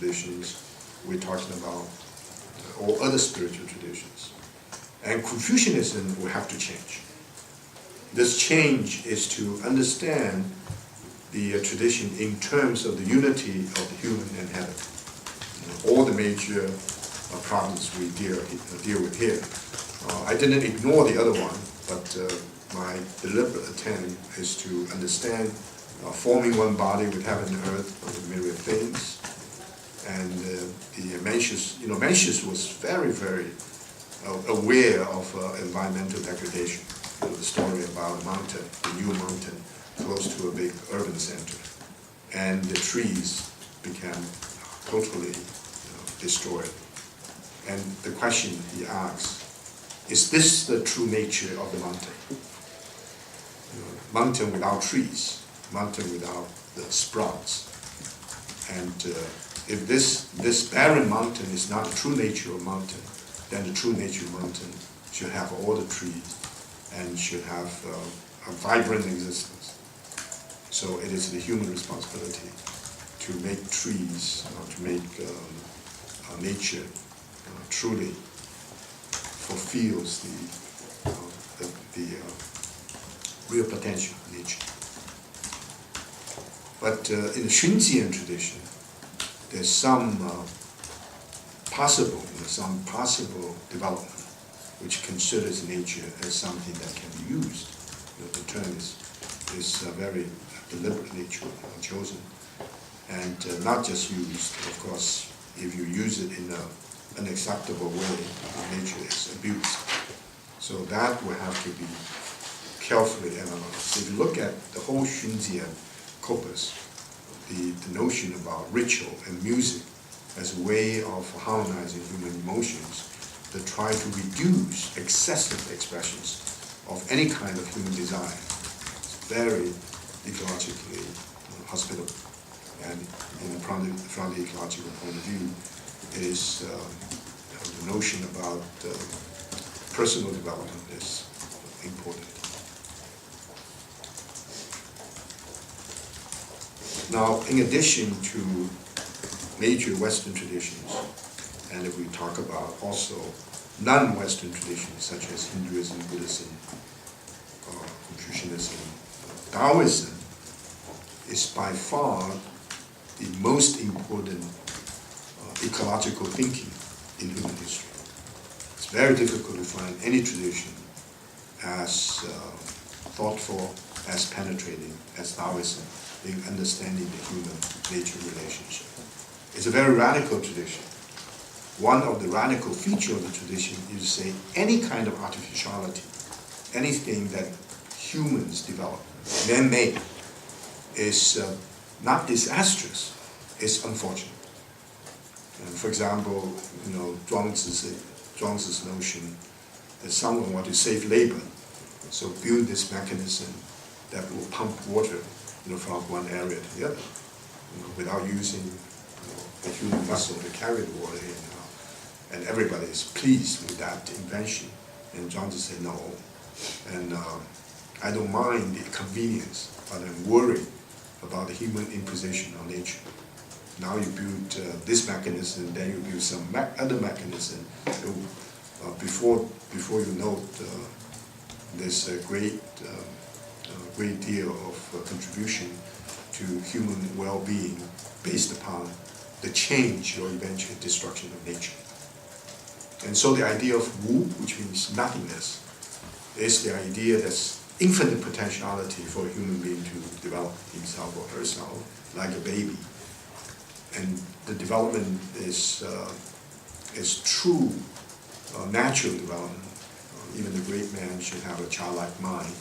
traditions, we're talking about all other spiritual traditions. And Confucianism will have to change. This change is to understand the tradition in terms of the unity of the human and heaven. All the major problems we deal with here. I didn't ignore the other one, but my deliberate attempt is to understand forming one body with heaven and earth, with myriad things. And the Mencius was very, very aware of environmental degradation. The story about a mountain, the new mountain, close to a big urban center, and the trees became totally destroyed. And the question he asks, is this the true nature of the mountain? Mountain without trees, mountain without the sprouts. And if this barren mountain is not the true nature of mountain, then the true nature of mountain should have all the trees and should have a vibrant existence. So it is the human responsibility to make trees, to make nature truly fulfills the real potential of nature. But in the Xunjian tradition, there's some possible development which considers nature as something that can be used. The term is very deliberately chosen, and not just used. Of course, if you use it in an unacceptable way, nature is abused. So that will have to be carefully analyzed. If you look at the whole Xunjian corpus, the notion about ritual and music as a way of harmonizing human emotions, to try to reduce excessive expressions of any kind of human desire. It's very ecologically hospitable. And from the ecological point of view, is the notion about personal development is important. Now, in addition to major Western traditions, and if we talk about also non-Western traditions such as Hinduism, Buddhism, Confucianism, Taoism is by far the most important ecological thinking in human history. It's very difficult to find any tradition as thoughtful, as penetrating as Taoism in understanding the human-nature relationship. It's a very radical tradition. One of the radical features of the tradition is to say any kind of artificiality, anything that humans develop, man-made, is not disastrous, it's unfortunate. And for example, Zhuangzi's notion that someone wants to save labor, so build this mechanism that will pump water from one area to the other, without using the human muscle to carry the water in. And everybody is pleased with that invention. And Zhuangzi said no. And I don't mind the convenience, but I'm worried about the human imposition on nature. Now you build this mechanism, then you build some other mechanism. Before you know, there's a great deal of contribution to human well-being based upon the change or eventual destruction of nature. And so the idea of Wu, which means nothingness, is the idea that's infinite potentiality for a human being to develop himself or herself like a baby. And the development is true natural development. Even the great man should have a childlike mind.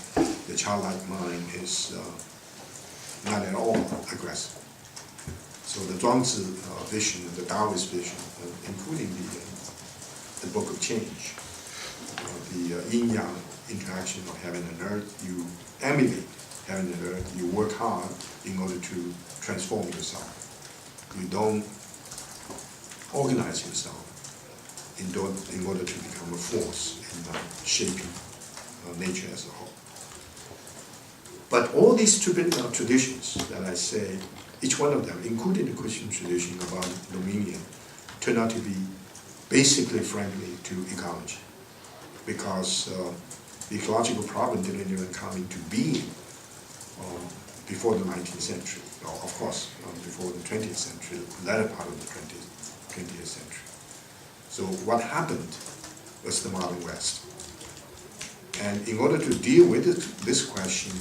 The childlike mind is not at all aggressive. So the Zhuangzi vision, the Taoist vision, including the Book of Change, the yin-yang interaction of heaven and earth, you emulate heaven and earth, you work hard in order to transform yourself. You don't organize yourself in order to become a force in shaping nature as a whole. But all these traditions that I say each one of them, including the Christian tradition about dominion, turned out to be basically friendly to ecology, because the ecological problem didn't even come into being before the 19th century, or of course before the 20th century, the latter part of the 20th century. So what happened was the modern West. And in order to deal with this question,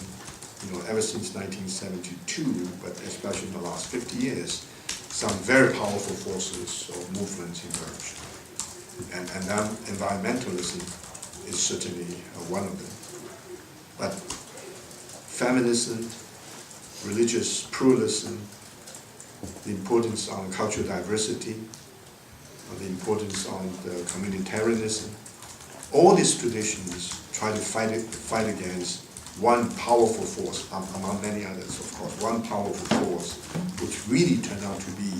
ever since 1972, but especially in the last 50 years, some very powerful forces or movements emerged. And then environmentalism is certainly one of them. But feminism, religious pluralism, the importance on cultural diversity, the importance on the communitarianism, all these traditions try to fight against one powerful force, among many others, of course, one powerful force which really turned out to be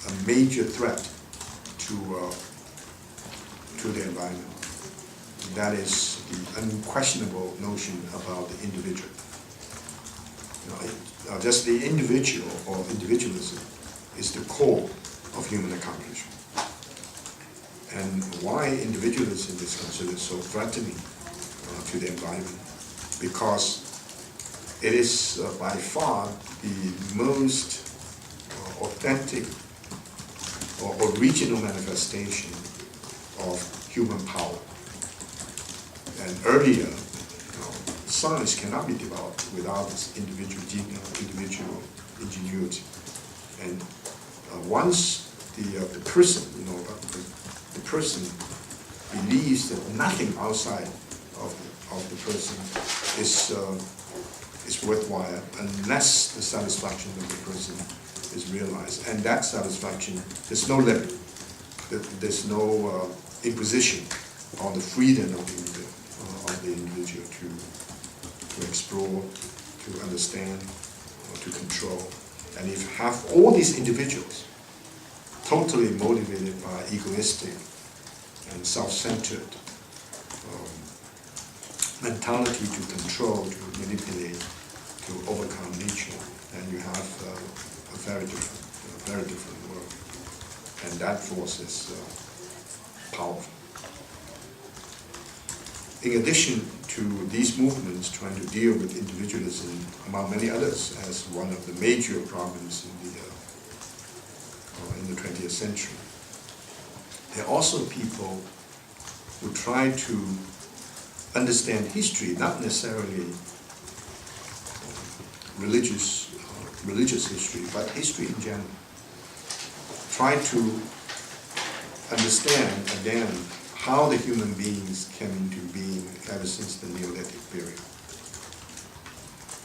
a major threat to the environment. That is the unquestionable notion about the individual. Just the individual or individualism is the core of human accomplishment. And why individualism is considered so threatening to the environment? Because it is by far the most authentic or original manifestation of human power. And earlier, science cannot be developed without this individual ingenuity. And once the person, the person believes that nothing outside of the person is worthwhile unless the satisfaction of the person is realized. And that satisfaction, there's no limit. There's no imposition on the freedom of the individual to explore, to understand, to control. And if you have all these individuals totally motivated by egoistic and self-centered mentality to control, to manipulate, to overcome nature, then you have a very different world. And that force is powerful. In addition to these movements trying to deal with individualism, among many others, as one of the major problems in the 20th century, there are also people who try to understand history, not necessarily religious history, but history in general. Try to understand again how the human beings came into being ever since the Neolithic period.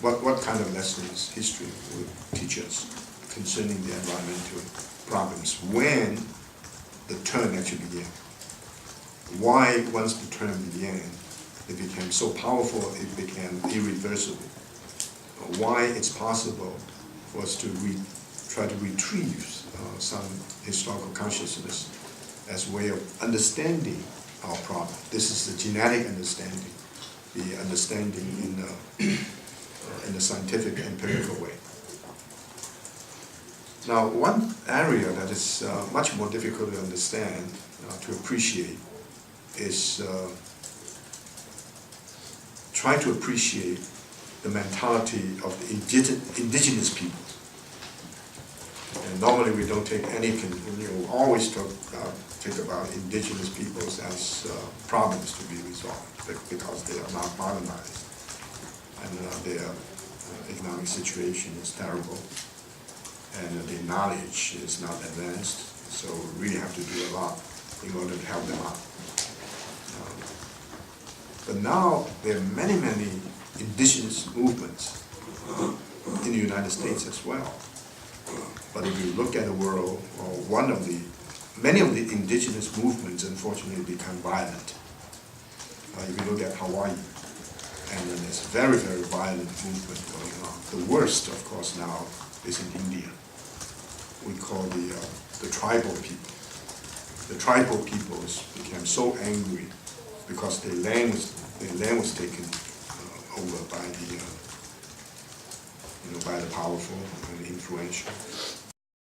What kind of lessons history would teach us concerning the environmental problems when the turn actually began. Why, once the turn began, it became so powerful, it became irreversible. Why it's possible for us to try to retrieve some historical consciousness as a way of understanding our problem. This is the genetic understanding, the understanding in a scientific, empirical way. Now, one area that is much more difficult to understand, to appreciate, is try to appreciate the mentality of the indigenous peoples. And normally we don't take any, we always talk about indigenous peoples as problems to be resolved because they are not modernized and their economic situation is terrible and their knowledge is not advanced, so we really have to do a lot in order to help them out. But now there are many indigenous movements in the United States as well. But if you look at the world, many of the indigenous movements unfortunately become violent. If you look at Hawaii, and then there's a very violent movement going on. The worst, of course, now is in India. We call the tribal people. The tribal peoples became so angry because their land was taken over by by the powerful and the influential.